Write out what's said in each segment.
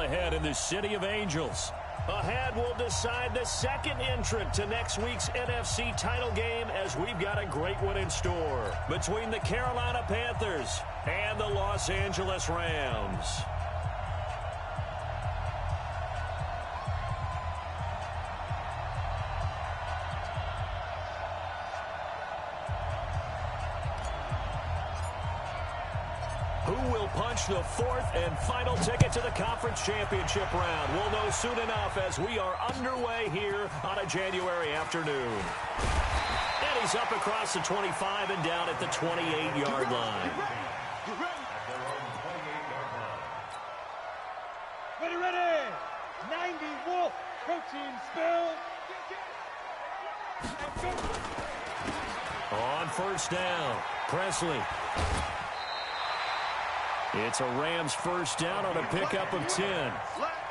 ahead in the City of Angels. Ahead will decide the second entrant to next week's NFC title game, as we've got a great one in store between the Carolina Panthers and the Los Angeles Rams. Who will punch the fourth and final ticket to the conference championship round? We'll know soon enough as we are underway here on a January afternoon. And he's up across the 25 and down at the 28-yard line. Ready. 90 Wolf protein spill. On first down, Presley. It's a Rams first down on a pickup of 10.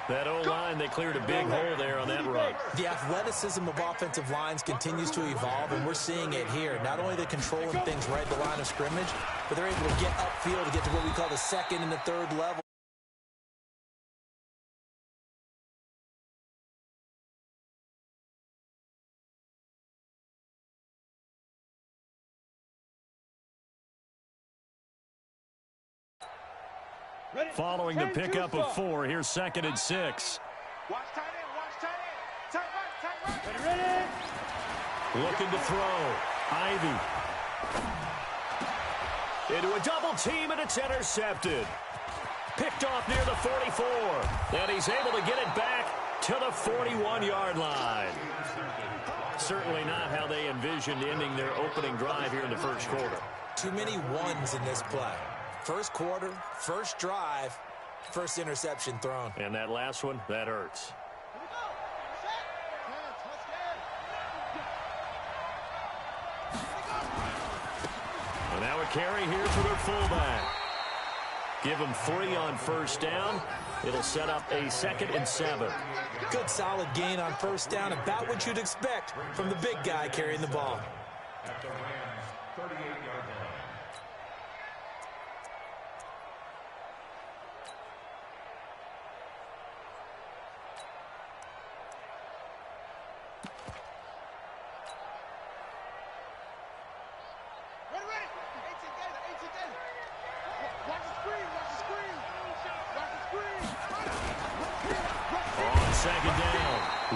That O-line, they cleared a big hole there on that run. The athleticism of offensive lines continues to evolve, and we're seeing it here. Not only are they controlling things right at the line of scrimmage, but they're able to get upfield to get to what we call the second and the third level. Following the pickup of 4, here's 2nd and 6. Watch tight end. Tight right. Ready. Looking to throw. Ivy. Into a double team, and it's intercepted. Picked off near the 44. And he's able to get it back to the 41-yard line. Certainly not how they envisioned ending their opening drive here in the first quarter. Too many ones in this play. First quarter, first drive, first interception thrown. And that last one, that hurts. And now a carry here for their fullback. Give him 3 on first down. It'll set up a 2nd and 7. Good solid gain on first down, about what you'd expect from the big guy carrying the ball. At the Rams, 38-yard line.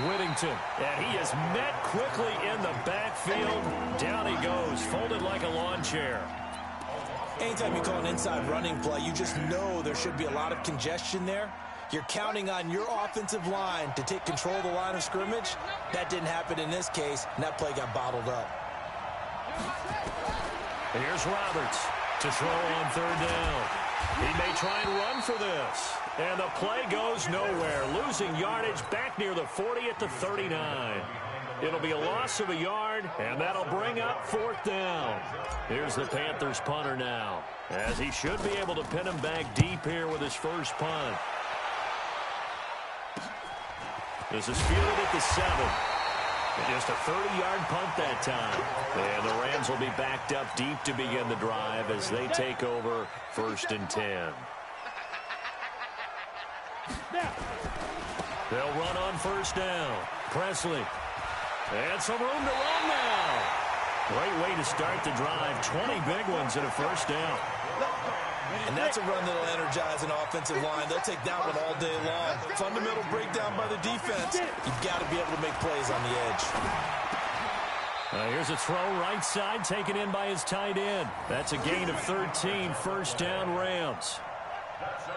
Whittington, and he is met quickly in the backfield. Down he goes, folded like a lawn chair. Anytime you call an inside running play, you just know there should be a lot of congestion there. You're counting on your offensive line to take control of the line of scrimmage. That didn't happen in this case, and that play got bottled up. Here's Roberts to throw on 3rd down. He may try and run for this. And the play goes nowhere. Losing yardage back near the 40 at the 39. It'll be a loss of a yard, and that'll bring up 4th down. Here's the Panthers punter now, as he should be able to pin him back deep here with his first punt. This is fielded at the 7. Just a 30-yard punt that time. And the Rams will be backed up deep to begin the drive as they take over 1st and 10. They'll run on first down. Presley. And some room to run now. Great way to start the drive. 20 big ones and a first down. And that's a run that'll energize an offensive line. They'll take that one all day long. Fundamental breakdown by the defense. You've got to be able to make plays on the edge. Here's a throw right side taken in by his tight end. That's a gain of 13. First down, Rams.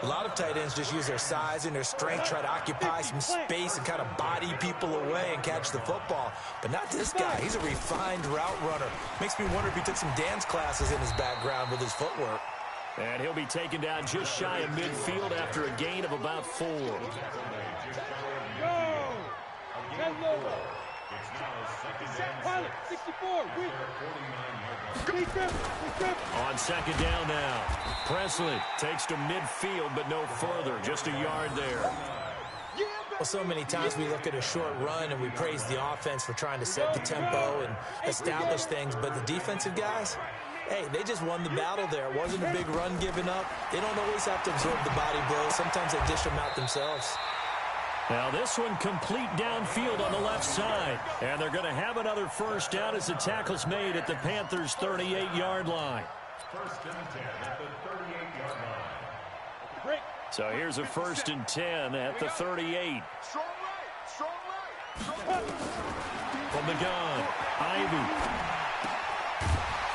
A lot of tight ends just use their size and their strength, try to occupy some space and kind of body people away and catch the football. But not this guy. He's a refined route runner. Makes me wonder if he took some dance classes in his background with his footwork. And he'll be taken down just shy of midfield after a gain of about 4. On second down now. Presley takes to midfield, but no further. Just a yard there. Well, so many times we look at a short run and we praise the offense for trying to set the tempo and establish things, but the defensive guys, Hey, they just won the battle there. It wasn't a big run given up. They don't always have to absorb the body blows. Sometimes they dish them out themselves. Now this one complete downfield on the left side. And they're going to have another first down as the tackle's made at the Panthers' 38-yard line. First and 10 at the 38-yard line. So here's a 1st and 10 at the 38. Strong right, strong right. From the gun, Ivy.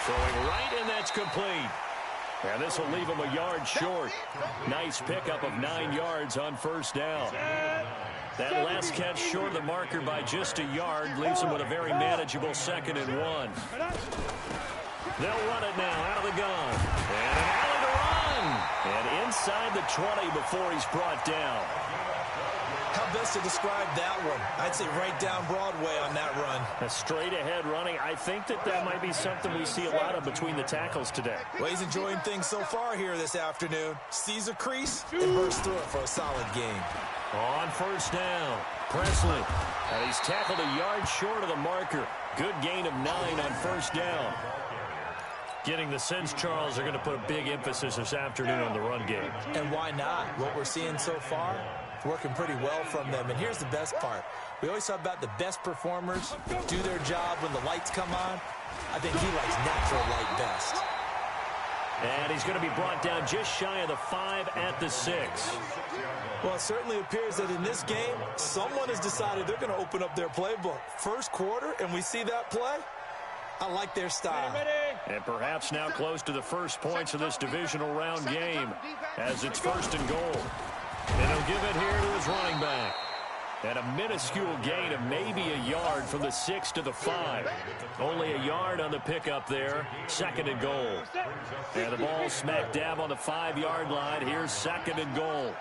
Throwing right, and that's complete. And this will leave him a yard short. Nice pickup of 9 yards on first down. That last catch short of the marker by just a yard leaves him with a very manageable 2nd and 1. They'll run it now out of the gun. And an alley to run. And inside the 20 before he's brought down. How best to describe that one? I'd say right down Broadway on that run. A straight-ahead running. I think that might be something we see a lot of between the tackles today. Well, he's enjoying things so far here this afternoon. Sees a crease and bursts through it for a solid game. On first down, Presley. And he's tackled a yard short of the marker. Good gain of 9 on first down. Getting the sense, Charles, are going to put a big emphasis this afternoon on the run game. And why not? What we're seeing so far, it's working pretty well from them. And here's the best part. We always talk about the best performers do their job when the lights come on. I think he likes natural light best. And he's going to be brought down just shy of the 5 at the 6. Well, it certainly appears that in this game, someone has decided they're going to open up their playbook. First quarter, and we see that play. I like their style. And perhaps now close to the first points of this divisional round game as it's 1st and goal. And he'll give it here to his running back. And a minuscule gain of maybe a yard from the 6 to the 5. Only a yard on the pickup there. 2nd and goal. And the ball smack dab on the 5-yard line. Here's 2nd and goal.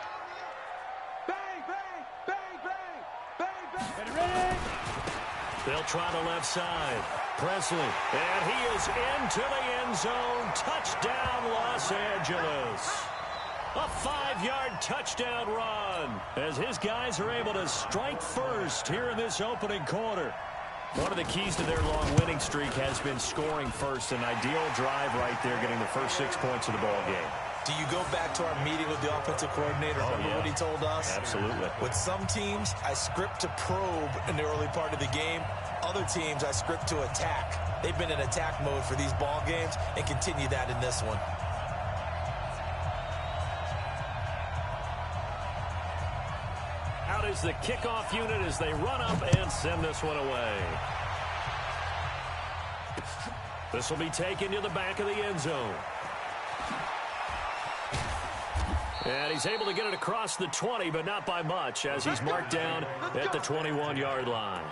Bang, bang, bang, bang, bang, bang. Ready? They'll try the left side. Presley. And he is into the end zone. Touchdown, Los Angeles. A 5-yard touchdown run as his guys are able to strike first here in this opening quarter. One of the keys to their long winning streak has been scoring first. An ideal drive right there, getting the first 6 points of the ball game. Do you go back to our meeting with the offensive coordinator? Remember what he told us? Absolutely. With some teams, I script to probe in the early part of the game. Other teams, I script to attack. They've been in attack mode for these ball games and continue that in this one. Out is the kickoff unit as they run up and send this one away. This will be taken to the back of the end zone. And he's able to get it across the 20, but not by much, as he's marked down at the 21-yard line.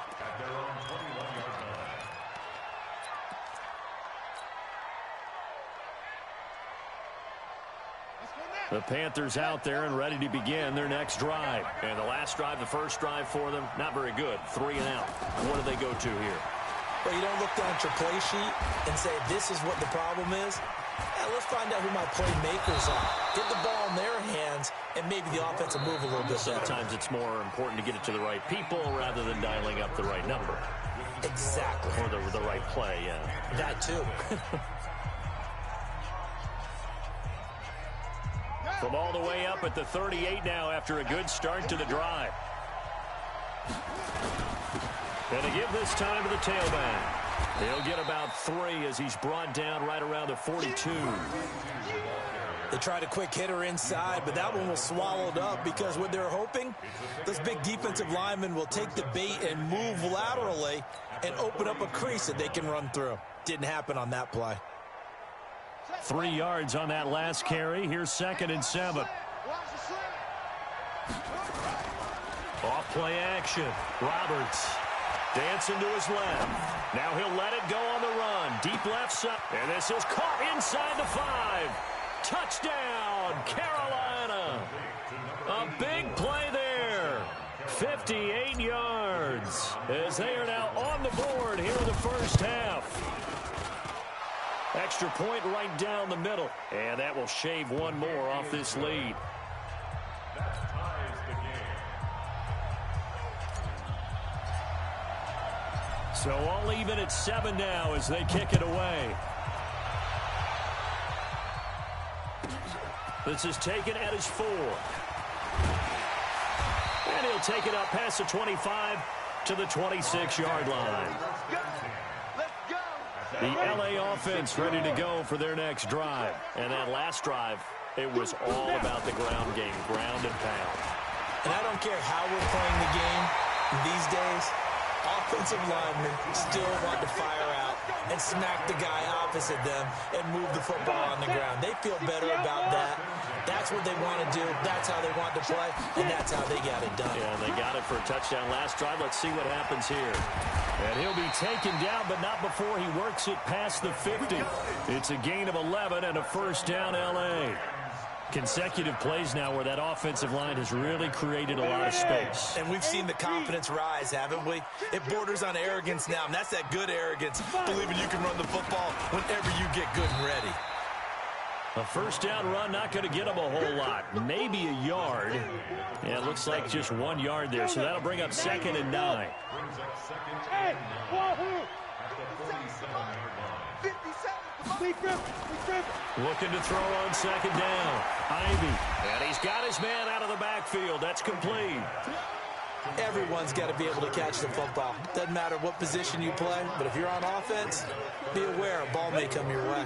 The Panthers out there and ready to begin their next drive. And the last drive, the first drive for them, not very good. 3 and out. What do they go to here? Well, you don't look down at your play sheet and say, this is what the problem is. Yeah, let's find out who my playmakers are. Get the ball in their hands, and maybe the offense will move a little bit better. Sometimes it's more important to get it to the right people rather than dialing up the right number. Exactly. Or the right play, yeah. That too. From all the way up at the 38 now after a good start to the drive. And to give this time to the tailback. He'll get about 3 as he's brought down right around the 42. They tried a quick hitter inside, but that one was swallowed up because what they're hoping, those big defensive linemen will take the bait and move laterally and open up a crease that they can run through. Didn't happen on that play. 3 yards on that last carry. Here's 2nd and 7. Off play action. Roberts dancing to his left. Now he'll let it go on the run. Deep left side. And this is caught inside the 5. Touchdown, Carolina. A big play there. 58 yards as they are now on the board here in the first half. Extra point right down the middle. And that will shave one more off this lead. That ties the game. So all even at 7 now as they kick it away. This is taken at his 4. And he'll take it up past the 25 to the 26-yard line. The LA offense ready to go for their next drive. And that last drive, it was all about the ground game, ground and pound. And I don't care how we're playing the game these days, offensive linemen still want to fire out and smack the guy opposite them and move the football on the ground. They feel better about that. That's what they want to do. That's how they want to play, and that's how they got it done. Yeah, and they got it for a touchdown last drive. Let's see what happens here. And he'll be taken down, but not before he works it past the 50. It's a gain of 11 and a first down L.A. Consecutive plays now where that offensive line has really created a lot of space. And we've seen the confidence rise, haven't we? It borders on arrogance now, and that's that good arrogance, believing you can run the football whenever you get good and ready. A first down run, not going to get him a whole lot. Maybe a yard. Yeah, it looks like just 1 yard there, so that'll bring up 2nd and 9. Looking to throw on 2nd down. Ivy. And he's got his man out of the backfield. That's complete. Everyone's got to be able to catch the football. Doesn't matter what position you play, but if you're on offense, be aware a ball may come your way.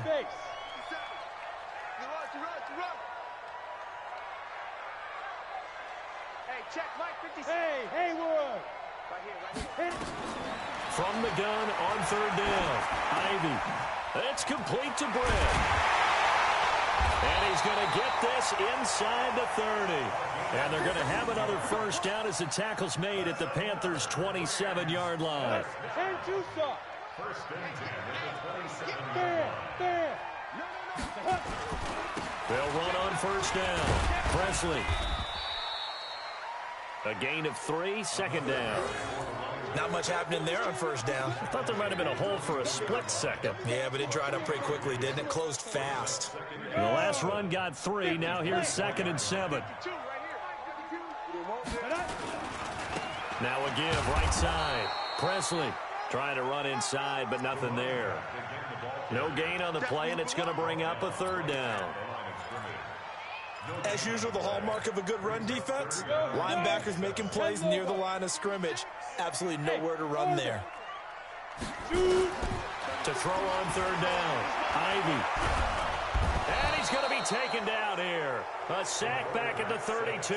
Check Mike 56. Hey, Haywood. Right here. From the gun on 3rd down. Ivy. It's complete to Brett. And he's going to get this inside the 30. And they're going to have another first down as the tackle's made at the Panthers' 27-yard line. And two stop. First and 10 there. They'll run on first down. Presley. A gain of 3, 2nd down. Not much happening there on first down. I thought there might have been a hole for a split second. Yeah, but it dried up pretty quickly, didn't it? Closed fast. And the last run got 3. Now here's 2nd and 7. Now a give, right side. Presley trying to run inside, but nothing there. No gain on the play, and it's going to bring up a 3rd down. As usual, the hallmark of a good run defense, linebackers making plays near the line of scrimmage. Absolutely nowhere to run there. To throw on 3rd down, Ivy. And he's going to be taken down here. A sack back at the 32.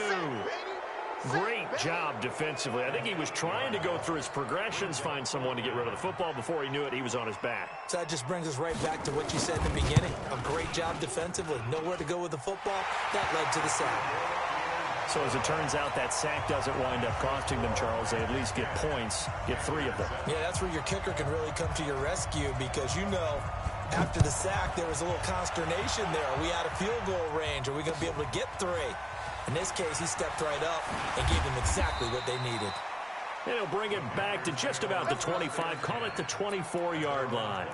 Great job defensively. I think he was trying to go through his progressions, find someone to get rid of the football. Before he knew it, he was on his back. So that just brings us right back to what you said in the beginning. A great job defensively. Nowhere to go with the football. That led to the sack. So as it turns out, that sack doesn't wind up costing them, Charles. They at least get points, get 3 of them. Yeah, that's where your kicker can really come to your rescue because, you know, after the sack, there was a little consternation there. Are we out of field goal range? Are we going to be able to get 3? In this case, he stepped right up and gave them exactly what they needed. And he'll bring it back to just about the 25, call it the 24-yard line.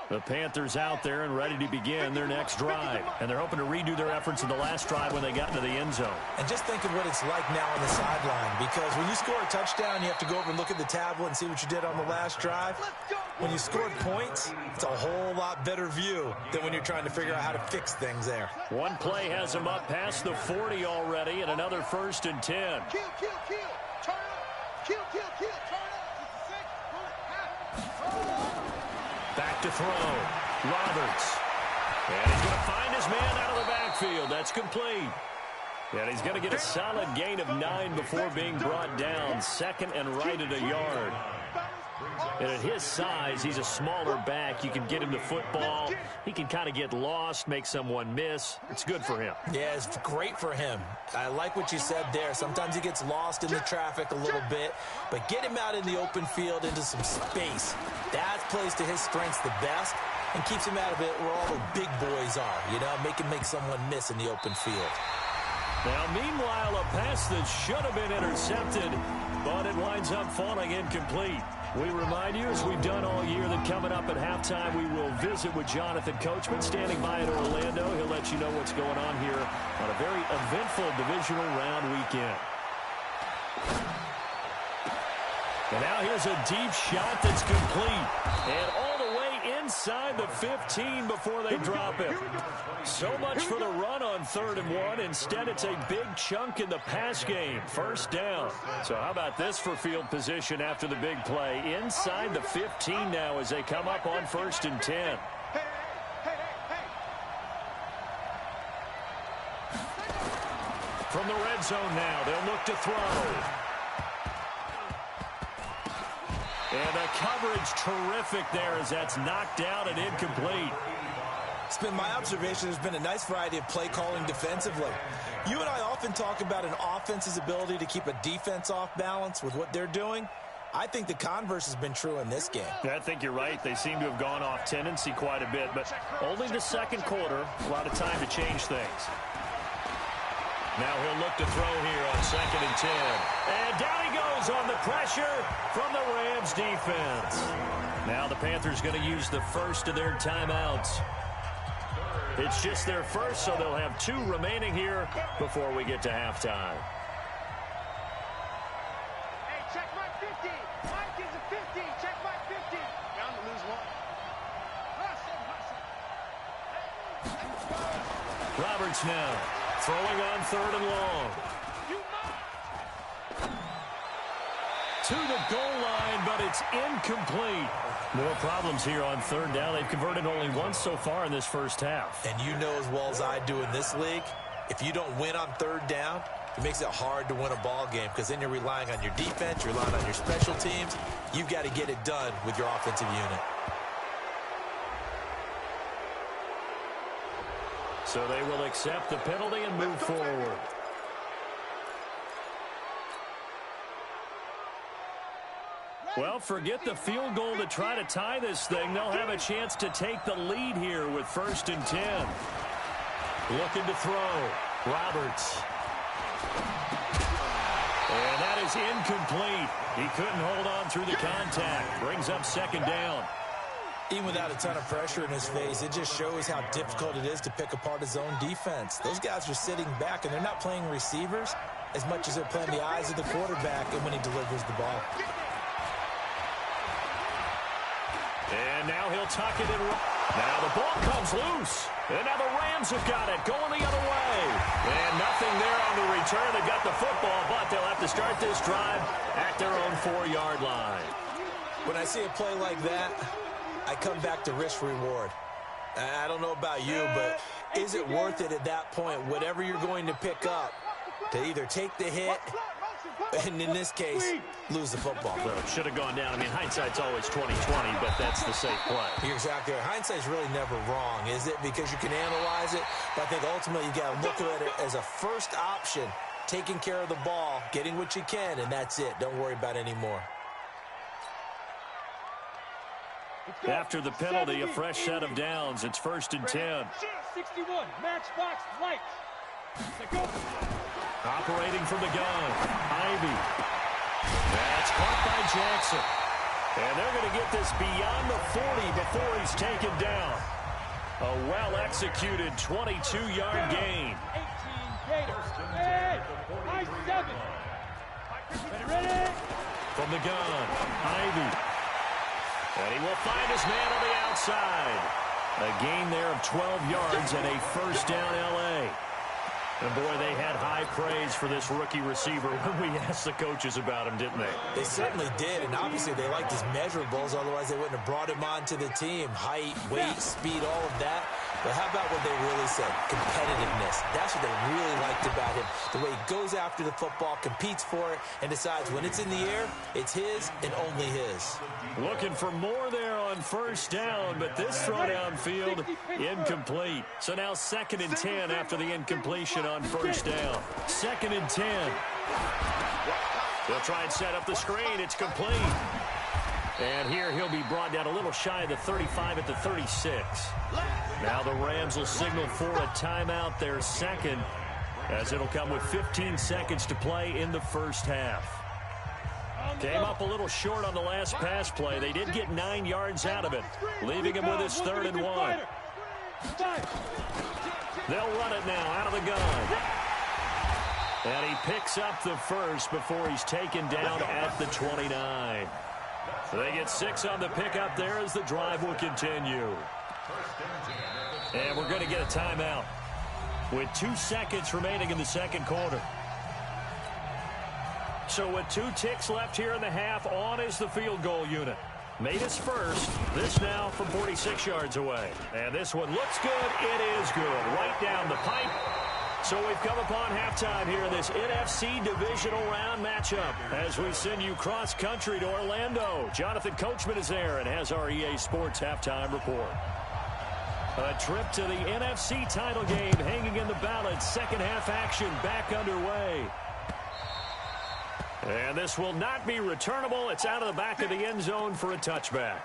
The Panthers out there and ready to begin their next drive. And they're hoping to redo their efforts in the last drive when they got into the end zone. And just think of what it's like now on the sideline. Because when you score a touchdown, you have to go over and look at the tablet and see what you did on the last drive. When you scored points, it's a whole lot better view than when you're trying to figure out how to fix things there. One play has him up past the 40 already, and another 1st and 10. Kill. Turn up. Kill. Turn up. Back to throw. Roberts. And he's going to find his man out of the backfield. That's complete. And he's going to get a solid gain of 9 before being brought down. 2nd and right at a yard. And at his size, he's a smaller back. You can get him the football. He can kind of get lost, make someone miss. It's good for him. Yeah, it's great for him. I like what you said there. Sometimes he gets lost in the traffic a little bit, but get him out in the open field into some space. That plays to his strengths the best and keeps him out of it where all the big boys are, you know, make someone miss in the open field. Now, meanwhile, a pass that should have been intercepted, but it winds up falling incomplete. We remind you, as we've done all year, that coming up at halftime, we will visit with Jonathan Coachman standing by in Orlando. He'll let you know what's going on here on a very eventful divisional round weekend. And now here's a deep shot that's complete. And all the way inside the 15 before they drop it. So much for the run on 3rd and 1. Instead, it's a big chunk in the pass game. First down. So how about this for field position after the big play? Inside the 15 now as they come up on 1st and 10. From the red zone now, they'll look to throw. And the coverage terrific there as that's knocked down and incomplete. It's been my observation there's been a nice variety of play calling defensively. You and I often talk about an offense's ability to keep a defense off balance with what they're doing. I think the converse has been true in this game. I think you're right. They seem to have gone off tendency quite a bit, but only the second quarter. A lot of time to change things. Now he'll look to throw here on 2nd and 10. And down he goes on the pressure from the Rams defense. Now the Panthers going to use the first of their timeouts. It's just their first, so they'll have 2 remaining here before we get to halftime. Hey, check my 50. Mike is a 50. Check my 50. Bound to lose 1. Roberts now throwing on 3rd and long. To the goal line, but it's incomplete. More problems here on 3rd down. They've converted only once so far in this first half. And you know as well as I do in this league, if you don't win on 3rd down, it makes it hard to win a ball game because then you're relying on your defense, you're relying on your special teams. You've got to get it done with your offensive unit. So they will accept the penalty and move forward. Well, forget the field goal to try to tie this thing. They'll have a chance to take the lead here with 1st and 10. Looking to throw. Roberts. And that is incomplete. He couldn't hold on through the contact. Brings up 2nd down. Even without a ton of pressure in his face, it just shows how difficult it is to pick apart his own defense. Those guys are sitting back, and they're not playing receivers as much as they're playing the eyes of the quarterback and when he delivers the ball. And now he'll tuck it in. Now the ball comes loose. And now the Rams have got it going the other way. And nothing there on the return. They got the football, but they'll have to start this drive at their own 4-yard line. When I see a play like that, I come back to risk-reward. I don't know about you, but is it worth it at that point, whatever you're going to pick up, to either take the hit and, in this case, lose the football? Well, it should have gone down. I mean, hindsight's always 20/20, but that's the safe play. You're exactly right. Hindsight's really never wrong, is it? Because you can analyze it, but I think ultimately you got to look at it as a first option, taking care of the ball, getting what you can, and that's it. Don't worry about any more. After the penalty, a fresh set of downs. It's 1st and 10. 61, matchbox lights. Operating from the gun, Ivy. That's caught by Jackson. And they're going to get this beyond the 40 before he's taken down. A well-executed 22-yard gain. 18 Gators. Hey, I-7. Ready? From the gun, Ivy. And he will find his man on the outside. A gain there of 12 yards and a 1st down L.A. And, boy, they had high praise for this rookie receiver when we asked the coaches about him, didn't they? They certainly did, and obviously they liked his measurables. Otherwise, they wouldn't have brought him onto the team. Height, weight, speed, all of that. But how about what they really said? Competitiveness. That's what they really liked about him. The way he goes after the football, competes for it, and decides when it's in the air, it's his and only his. Looking for more there on 1st down, but this throw downfield incomplete. So now 2nd and 10 after the incompletion on 1st down. 2nd and 10. They'll try and set up the screen. It's complete. And here he'll be brought down a little shy of the 35 at the 36. Now the Rams will signal for a timeout, their second, as it'll come with 15 seconds to play in the first half. Came up a little short on the last pass play. They did get 9 yards out of it, leaving him with his 3rd and 1. They'll run it now out of the gun. And he picks up the first before he's taken down at the 29. They get 6 on the pickup there as the drive will continue. And we're going to get a timeout with 2 seconds remaining in the second quarter. So with 2 ticks left here in the half, on is the field goal unit. Made his first. This now from 46 yards away. And this one looks good. It is good. Right down the pipe. So we've come upon halftime here in this NFC Divisional Round matchup as we send you cross-country to Orlando. Jonathan Coachman is there and has our EA Sports halftime report. A trip to the NFC title game hanging in the balance. Second half action back underway. And this will not be returnable. It's out of the back of the end zone for a touchback.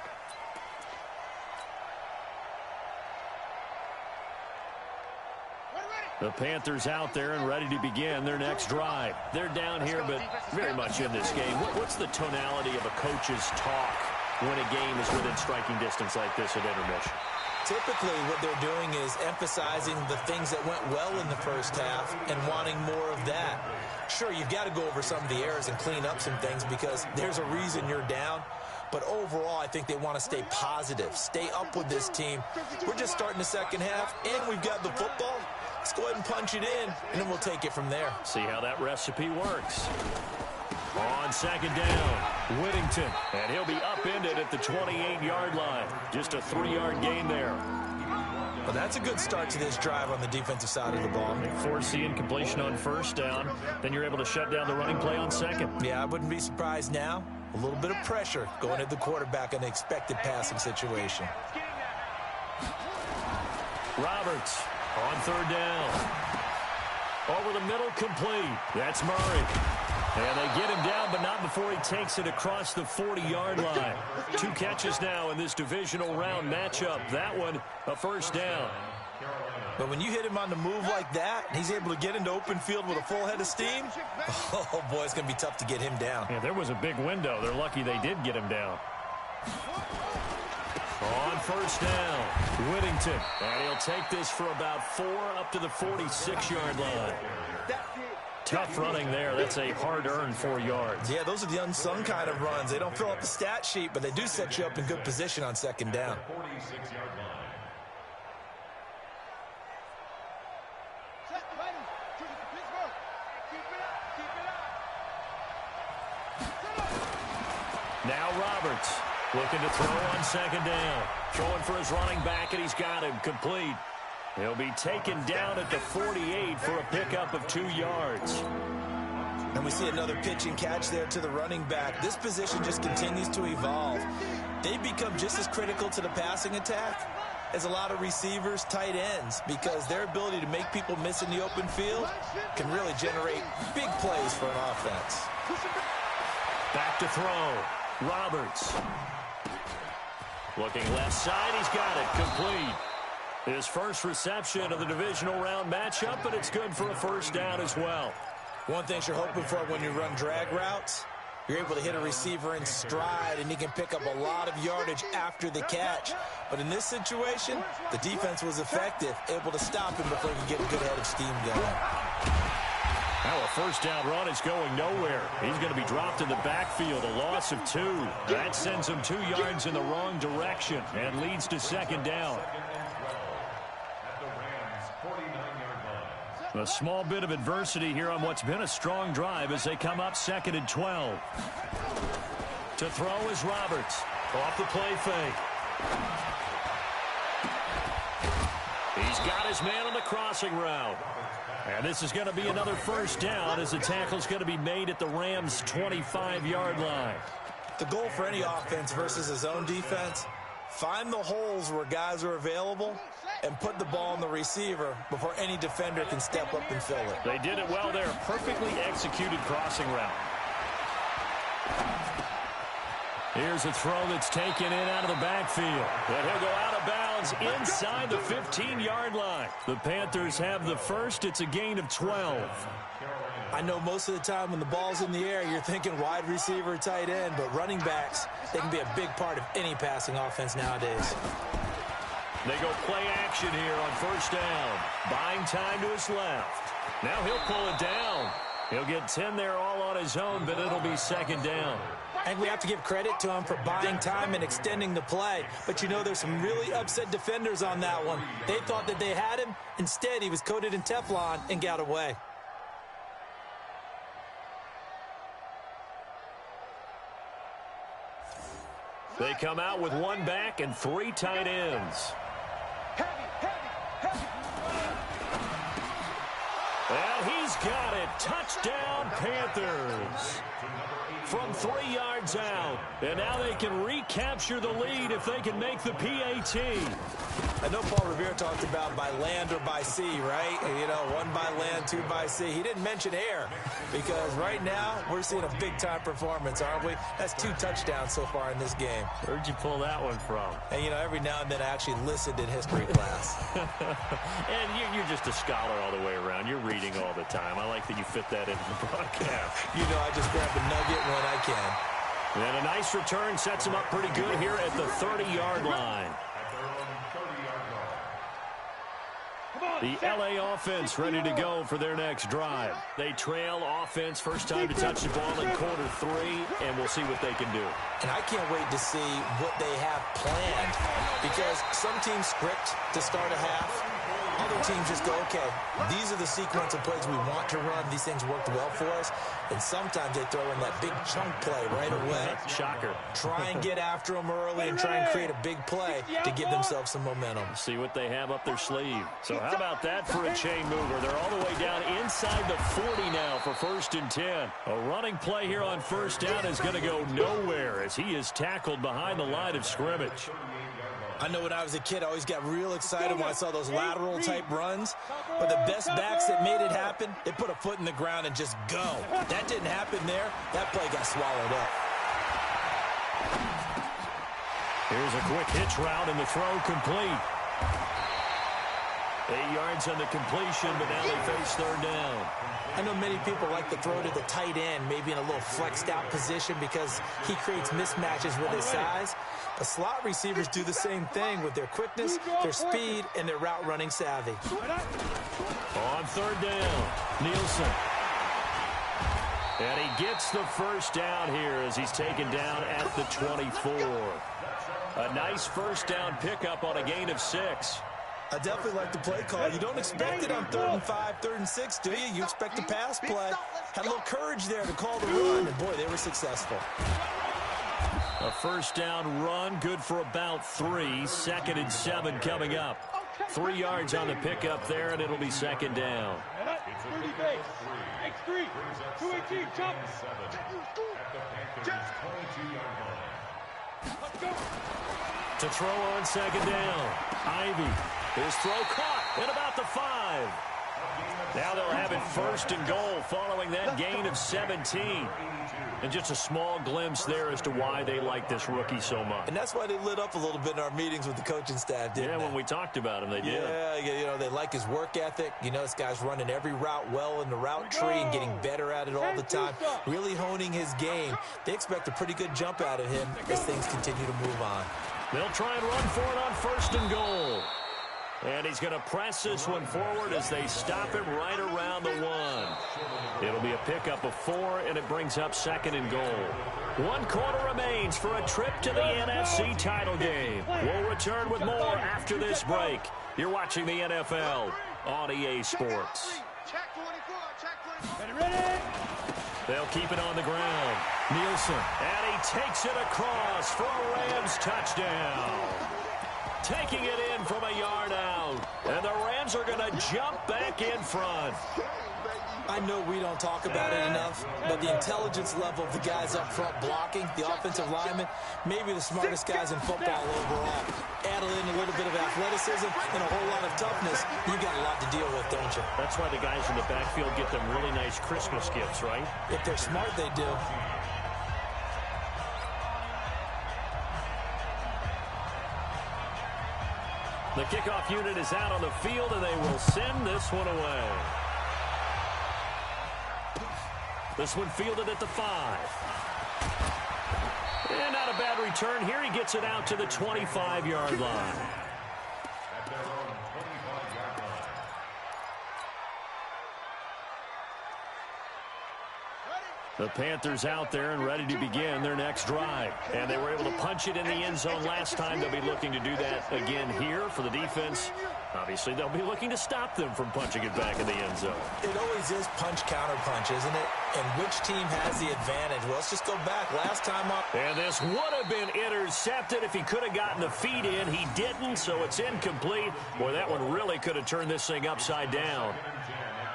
The Panthers out there and ready to begin their next drive. They're down here, but very much in this game. What's the tonality of a coach's talk when a game is within striking distance like this at intermission? Typically, what they're doing is emphasizing the things that went well in the first half and wanting more of that. Sure, you've got to go over some of the errors and clean up some things because there's a reason you're down. But overall, I think they want to stay positive, stay up with this team. We're just starting the second half, and we've got the football. Let's go ahead and punch it in, and then we'll take it from there. See how that recipe works. On second down, Whittington, and he'll be upended at the 28-yard line. Just a 3-yard gain there. Well, that's a good start to this drive on the defensive side of the ball. They force the incompletion on first down. Then you're able to shut down the running play on second. Yeah, I wouldn't be surprised now. A little bit of pressure going at the quarterback in the expected passing situation. Roberts on third down. Over the middle, complete. That's Murray. And they get him down, but not before he takes it across the 40-yard line. 2 catches now in this divisional round matchup. That one, a first down. But when you hit him on the move like that, and he's able to get into open field with a full head of steam, oh, boy, it's going to be tough to get him down. Yeah, there was a big window. They're lucky they did get him down. On first down, Whittington. And he'll take this for about 4 up to the 46-yard line. Tough running there. That's a hard-earned 4 yards. Yeah, those are the unsung kind of runs. They don't fill up the stat sheet, but they do set you up in good position on second down. Now Roberts looking to throw on second down. Throwing for his running back, and he's got him complete. He'll be taken down at the 48 for a pickup of 2 yards. And we see another pitch and catch there to the running back. This position just continues to evolve. They become just as critical to the passing attack as a lot of receivers, tight ends, because their ability to make people miss in the open field can really generate big plays for an offense. Back to throw. Roberts. Looking left side, he's got it, complete. His first reception of the divisional round matchup, but it's good for a first down as well. One thing you're hoping for when you run drag routes, you're able to hit a receiver in stride, and he can pick up a lot of yardage after the catch. But in this situation, the defense was effective, able to stop him before he could get a good head of steam going. Now a first down run is going nowhere. He's going to be dropped in the backfield, a loss of 2. That sends him 2 yards in the wrong direction and leads to second down. A small bit of adversity here on what's been a strong drive as they come up second and 12. To throw is Roberts. Off the play fake. He's got his man on the crossing route. And this is going to be another first down as the tackle's going to be made at the Rams' 25-yard line. The goal for any offense versus his own defense, find the holes where guys are available and put the ball on the receiver before any defender can step up and fill it. They did it well there. Perfectly executed crossing route. Here's a throw that's taken in out of the backfield. And he'll go out of bounds inside the 15-yard line. The Panthers have the first. It's a gain of 12. I know most of the time when the ball's in the air, you're thinking wide receiver, tight end, but running backs, they can be a big part of any passing offense nowadays. They go play action here on first down. Buying time to his left. Now he'll pull it down. He'll get 10 there all on his own, but it'll be second down. And we have to give credit to him for buying time and extending the play. But, you know, there's some really upset defenders on that one. They thought that they had him. Instead, he was coated in Teflon and got away. They come out with one back and 3 tight ends. And he's got it. Touchdown, Panthers. From 3 yards out. And now they can recapture the lead if they can make the PAT. I know Paul Revere talked about by land or by sea, right? You know, 1 by land, 2 by sea. He didn't mention air because right now we're seeing a big-time performance, aren't we? That's 2 touchdowns so far in this game. Where'd you pull that one from? And, you know, every now and then I actually listened in history class. And you're just a scholar all the way around. You're reading all the time. I like that you fit that into the broadcast. You know, I just grab a nugget when I can. And a nice return sets him up pretty good here at the 30-yard line. The LA offense ready to go for their next drive. They trail offense, first time to touch the ball in quarter 3, and we'll see what they can do. And I can't wait to see what they have planned because some teams script to start a half. Other teams just go, okay, these are the sequence of plays we want to run. These things worked well for us. And sometimes they throw in that big chunk play right away. Shocker. Try and get after them early and try and create a big play to give themselves some momentum. See what they have up their sleeve. So how about that for a chain mover? They're all the way down inside the 40 now for 1st and 10. A running play here on 1st down is going to go nowhere as he is tackled behind the line of scrimmage. I know when I was a kid, I always got real excited when I saw those lateral-type runs. But the best backs that made it happen, they put a foot in the ground and just go. That didn't happen there. That play got swallowed up. Here's a quick hitch route and the throw complete. 8 yards on the completion, but now they face 3rd down. I know many people like to throw to the tight end, maybe in a little flexed-out position because he creates mismatches with his size. But slot receivers do the same thing with their quickness, their speed, and their route-running savvy. On 3rd down, Nielsen. And he gets the 1st down here as he's taken down at the 24. A nice 1st down pickup on a gain of 6. I definitely like the play call. You don't expect it on 3rd and 5, 3rd and 6, do you? You expect a pass play. Had a little courage there to call the run, and boy, they were successful. A 1st down run, good for about 3. 2nd and 7 coming up. 3 yards on the pickup there, and it'll be 2nd down. X3, 218, jump. To throw on 2nd down. Ivy. His throw caught at about the 5. Now they'll have it 1st and goal following that gain of 17. And just a small glimpse there as to why they like this rookie so much. And that's why they lit up a little bit in our meetings with the coaching staff, didn't they? Yeah, when we talked about him, they did. Yeah, you know, they like his work ethic. You know, this guy's running every route well in the route tree and getting better at it all the time, really honing his game. They expect a pretty good jump out of him as things continue to move on. They'll try and run for it on 1st and goal. And he's going to press this one forward as they stop him right around the 1. It'll be a pickup of 4, and it brings up 2nd and goal. 1 quarter remains for a trip to the NFC title game. We'll return with more after this break. You're watching the NFL on EA Sports. They'll keep it on the ground. Nielsen, and he takes it across for a Rams touchdown. Taking it in from a yard out. And the Rams are going to jump back in front. I know we don't talk about it enough, but the intelligence level of the guys up front blocking, the offensive linemen, maybe the smartest guys in football overall. Add in a little bit of athleticism and a whole lot of toughness, you got a lot to deal with, don't you? That's why the guys in the backfield get them really nice Christmas gifts, right? If they're smart, they do. The kickoff unit is out on the field, and they will send this one away. This one fielded at the 5. And not a bad return here. He gets it out to the 25-yard line. The Panthers out there and ready to begin their next drive. And they were able to punch it in the end zone last time. They'll be looking to do that again here for the defense. Obviously, they'll be looking to stop them from punching it back in the end zone. It always is punch-counter-punch, isn't it? And which team has the advantage? Well, let's just go back. Last time up. And this would have been intercepted if he could have gotten the feet in. He didn't, so it's incomplete. Boy, that one really could have turned this thing upside down.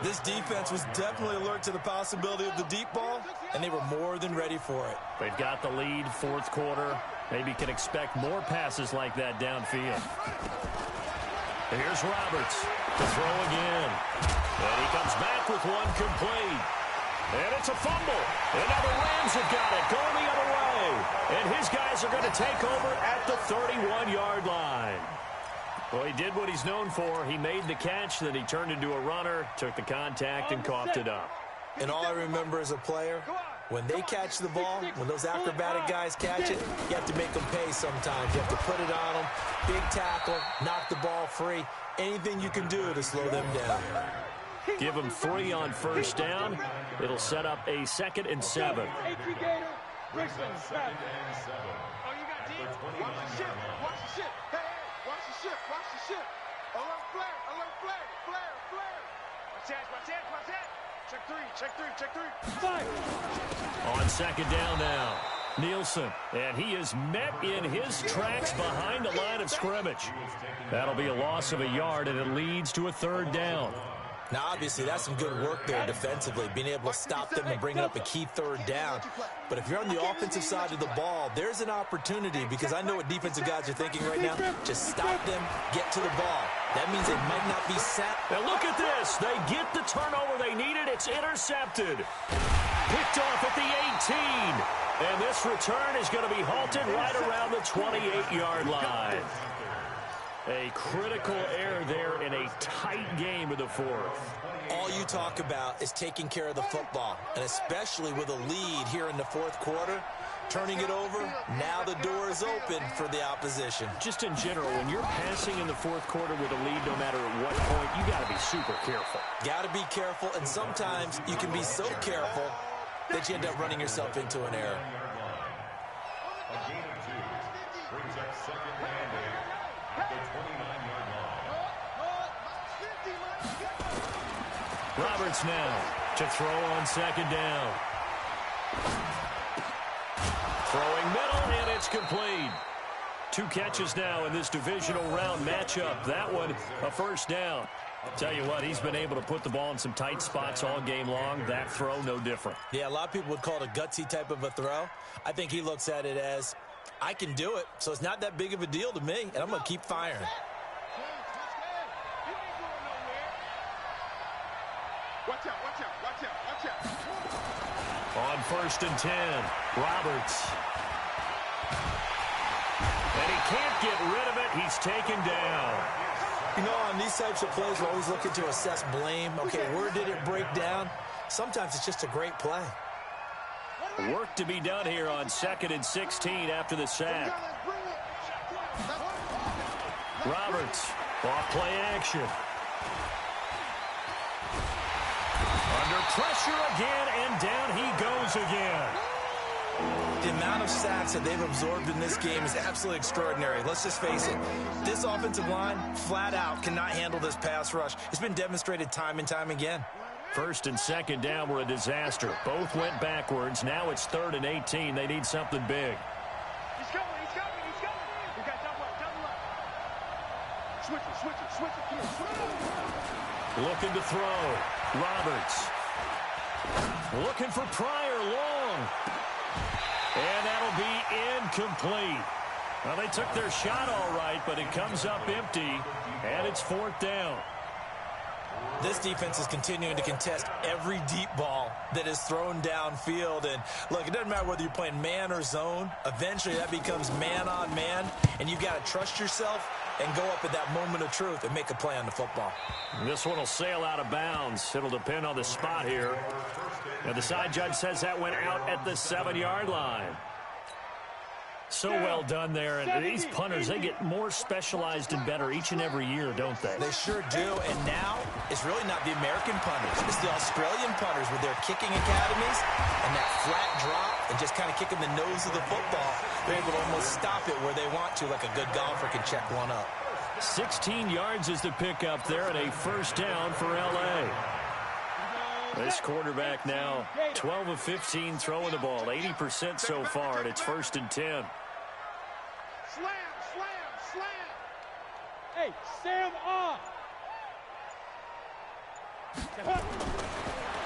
This defense was definitely alert to the possibility of the deep ball, and they were more than ready for it. They've got the lead, fourth quarter. Maybe can expect more passes like that downfield. Here's Roberts to throw again. And he comes back with one complete. And it's a fumble. And now the Rams have got it going the other way. And his guys are going to take over at the 31-yard line. Well, he did what he's known for. He made the catch, then he turned into a runner, took the contact, and coughed it up. And all I remember as a player, when they catch the ball, when those acrobatic guys catch it, you have to make them pay sometimes. You have to put it on them, big tackle, knock the ball free, anything you can do to slow them down. Give them 3 on first down. It'll set up a 2nd and 7. Watch the ship. Alert flare. Watch that. Check three. Fire. On 2nd down now, Nielsen. And he is met in his tracks behind the line of scrimmage. That'll be a loss of a yard, and it leads to a 3rd down. Now, obviously, that's some good work there defensively, being able to stop them and bring up a key 3rd down. But if you're on the offensive side of the ball, there's an opportunity, because I know what defensive guys are thinking right now. Just stop them, get to the ball. That means they might not be set. Now look at this. They get the turnover they needed. It's intercepted. Picked off at the 18. And this return is going to be halted right around the 28-yard line. A critical error there in a tight game of the 4th. All you talk about is taking care of the football, and especially with a lead here in the 4th quarter, turning it over, now the door is open for the opposition. Just in general, when you're passing in the 4th quarter with a lead, no matter at what point, you got to be super careful. Got to be careful, and sometimes you can be so careful that you end up running yourself into an error. A gain of 2 brings up 2nd and 8 at the 29-yard line. Roberts now to throw on 2nd down. Throwing middle, and it's complete. 2 catches now in this divisional round matchup. That one, a 1st down. Tell you what, he's been able to put the ball in some tight spots all game long. That throw, no different. Yeah, a lot of people would call it a gutsy type of a throw. I think he looks at it as, I can do it, so it's not that big of a deal to me, and I'm going to keep firing. Watch out. On 1st and 10, Roberts. And he can't get rid of it. He's taken down. You know, on these types of plays, we're always looking to assess blame. Okay, where did it break down? Sometimes it's just a great play. Work to be done here on 2nd and 16 after the sack. Roberts, off play action. Under pressure again, and down he goes again. The amount of sacks that they've absorbed in this game is absolutely extraordinary. Let's just face it. This offensive line, flat out, cannot handle this pass rush. It's been demonstrated time and time again. 1st and 2nd down were a disaster. Both went backwards. Now it's 3rd and 18. They need something big. He's coming. We got double up. Switch it. Looking to throw. Roberts. Looking for Pryor long. And that'll be incomplete. Well, they took their shot all right, but it comes up empty, and it's 4th down. This defense is continuing to contest every deep ball that is thrown downfield. And, look, it doesn't matter whether you're playing man or zone. Eventually, that becomes man on man, and you've got to trust yourself and go up at that moment of truth and make a play on the football. This one will sail out of bounds. It'll depend on the spot here. And the side judge says that went out at the 7-yard line. So well done there. And these punters, they get more specialized and better each and every year, don't they? They sure do. And now it's really not the American punters. It's the Australian punters with their kicking academies and that flat drop and just kind of kicking the nose of the football. They're able to almost stop it where they want to, like a good golfer can check one up. 16 yards is the pickup there and a first down for L.A. This quarterback now 12 of 15 throwing the ball, 80% so far, and it's 1st and 10. Slam, slam, slam. Hey, Sam off.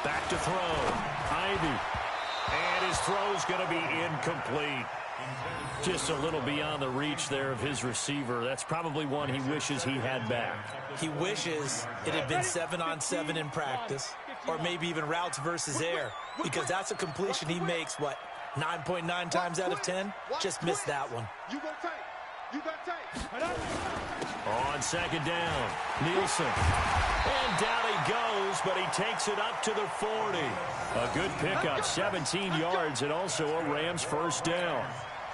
Back to throw. Ivy. And his throw's going to be incomplete. Just a little beyond the reach there of his receiver. That's probably one he wishes he had back. He wishes it had been 7-on-7 in practice, or maybe even routes versus air, because that's a completion he makes, what, 9.9 times out of 10? Just missed that one. You got tape. You got tape. On 2nd down, Nielsen. And down he goes, but he takes it up to the 40. A good pickup, 17 yards, and also a Rams first down.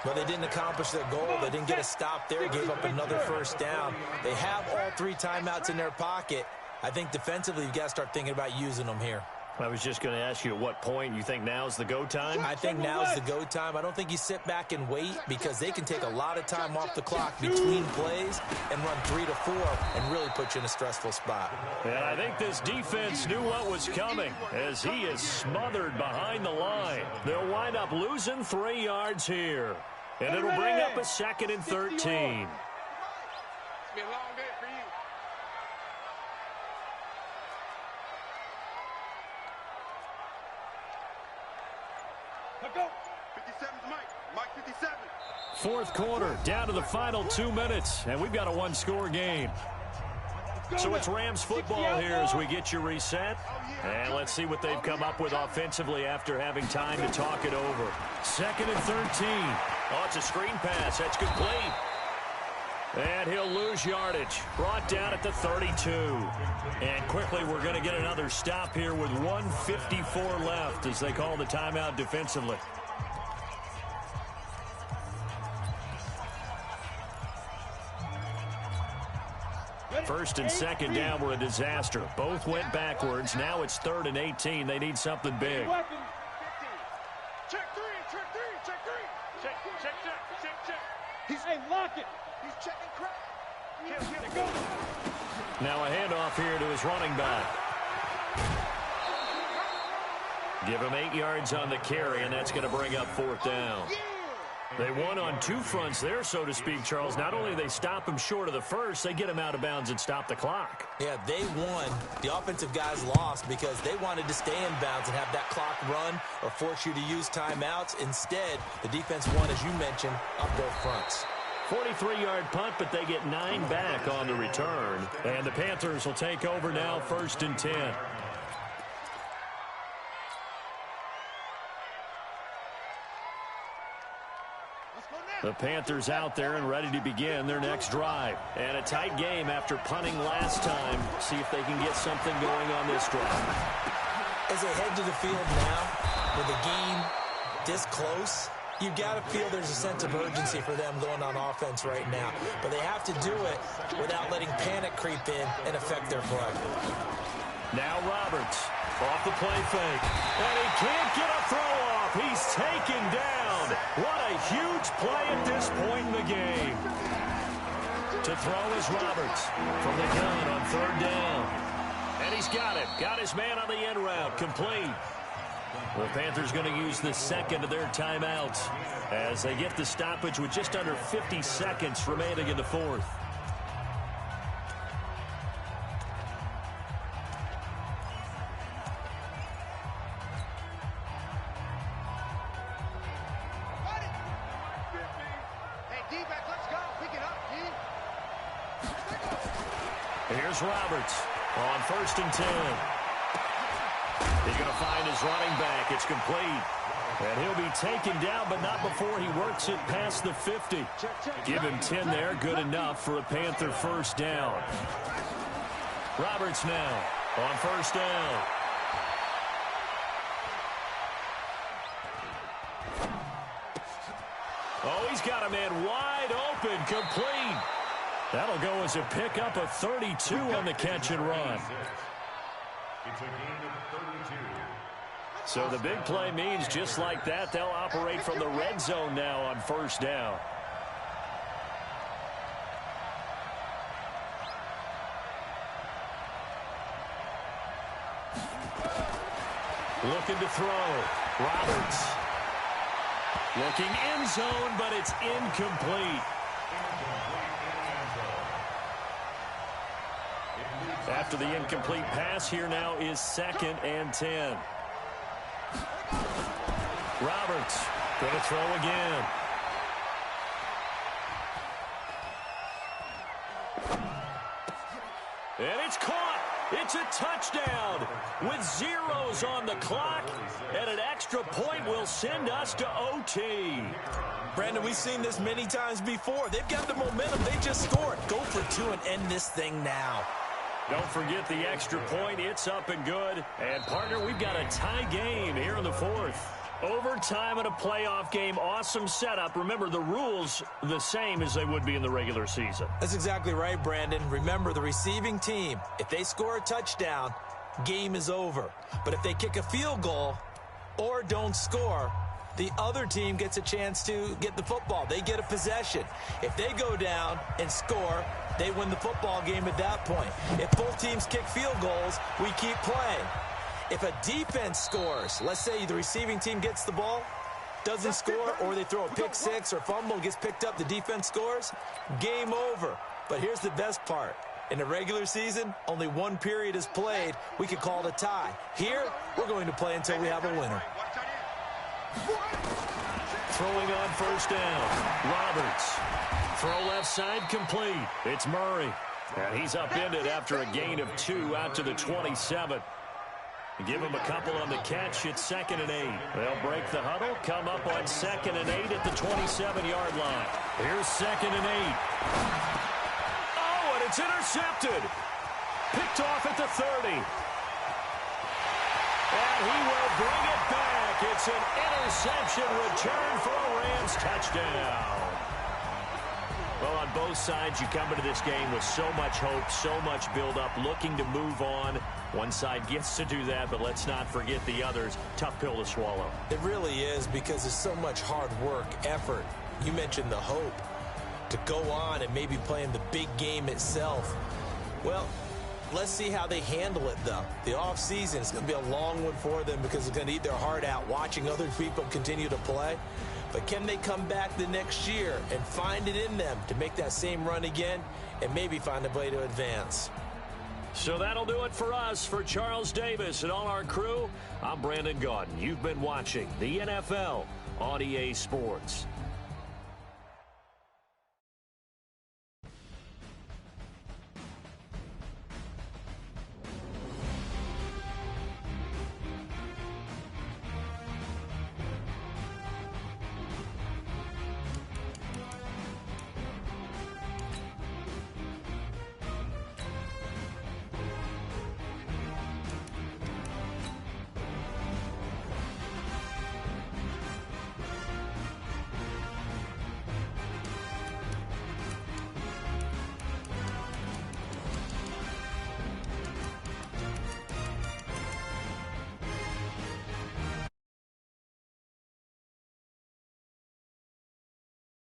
But they didn't accomplish their goal. They didn't get a stop there, gave up another first down. They have all 3 timeouts in their pocket. I think defensively you've got to start thinking about using them here. I was just going to ask you at what point you think now's the go time? I think now's the go time. I don't think you sit back and wait because they can take a lot of time off the clock between plays and run 3 to 4 and really put you in a stressful spot. And I think this defense knew what was coming as he is smothered behind the line. They'll wind up losing 3 yards here. And it'll bring up a 2nd and 13. It's been a long day for you. Let's go. 57's Mike. Mike 57. 4th quarter, down to the final 2 minutes, and we've got a 1-score game. So it's Rams football here as we get you reset. And let's see what they've come up with offensively after having time to talk it over. 2nd and 13. Oh, it's a screen pass. That's complete. And he'll lose yardage. Brought down at the 32. And quickly we're going to get another stop here with 1:54 left as they call the timeout defensively. First and 2nd down were a disaster. Both went backwards. Now it's 3rd and 18. They need something big. Check 3, check 3, check 3. Check, check, check, check, check. Hey, lock it. He's checking crack. Go. Now a handoff here to his running back. Give him 8 yards on the carry, and that's going to bring up 4th down. They won on 2 fronts there, so to speak, Charles. Not only do they stop him short of the first, they get him out of bounds and stop the clock. Yeah, they won. The offensive guys lost because they wanted to stay in bounds and have that clock run or force you to use timeouts. Instead, the defense won, as you mentioned, up both fronts. 43-yard punt, but they get 9 back on the return. And the Panthers will take over now, 1st and 10. The Panthers out there and ready to begin their next drive. And a tight game after punting last time. See if they can get something going on this drive. As they head to the field now, with the game this close, you've got to feel there's a sense of urgency for them going on offense right now. But they have to do it without letting panic creep in and affect their play. Now Roberts off the play fake. And he can't get a throw off. He's taken down. What a huge play at this point in the game. To throw is Roberts from the gun on 3rd down. And he's got it. Got his man on the end route. Complete. The Panthers going to use the 2nd of their timeouts as they get the stoppage with just under 50 seconds remaining in the 4th. Here's Roberts on 1st and 10. He's going to find his running back. It's complete. And he'll be taken down, but not before he works it past the 50. Give him 10 there. Good enough for a Panther first down. Roberts now on 1st down. Oh, he's got a man wide open, complete. That'll go as a pickup of 32 on the catch and run. It's a gain of 32. So the big play means just like that, they'll operate from the red zone now on first down. Looking to throw. Roberts. Looking end zone, but it's incomplete. After the incomplete pass, here now is 2nd and 10. Roberts going to throw again. And it's caught. It's a touchdown with zeros on the clock, and an extra point will send us to OT. Brandon, we've seen this many times before. They've got the momentum. They just scored. Go for 2 and end this thing now. Don't forget the extra point. It's up and good. And, partner, we've got a tie game here in the 4th. Overtime in a playoff game. Awesome setup. Remember, the rules the same as they would be in the regular season. That's exactly right, Brandon. Remember, the receiving team, if they score a touchdown, game is over. But if they kick a field goal or don't score, the other team gets a chance to get the football. They get a possession. If they go down and score, they win the football game at that point. If both teams kick field goals, we keep playing. If a defense scores, let's say the receiving team gets the ball, doesn't score, or they throw a pick six or fumble, gets picked up, the defense scores, game over. But here's the best part. In the regular season, only one period is played. We could call it a tie. Here, we're going to play until we have a winner. Throwing on first down. Roberts. Throw left side complete. It's Murray. And he's upended after a gain of 2 out to the 27. Give him a couple on the catch. It's 2nd and 8. They'll break the huddle, come up on 2nd and 8 at the 27-yard line. Here's 2nd and 8. Oh, and it's intercepted. Picked off at the 30. And he will bring it back. It's an interception return for a Rams touchdown. Well, on both sides, you come into this game with so much hope, so much build-up, looking to move on. One side gets to do that, but let's not forget the others. Tough pill to swallow. It really is, because there's so much hard work, effort. You mentioned the hope to go on and maybe play in the big game itself. Well, let's see how they handle it, though. The offseason is going to be a long one for them because it's going to eat their heart out watching other people continue to play. But can they come back the next year and find it in them to make that same run again and maybe find a way to advance? So that'll do it for us. For Charles Davis and all our crew, I'm Brandon Gaudin. You've been watching the NFL on EA Sports.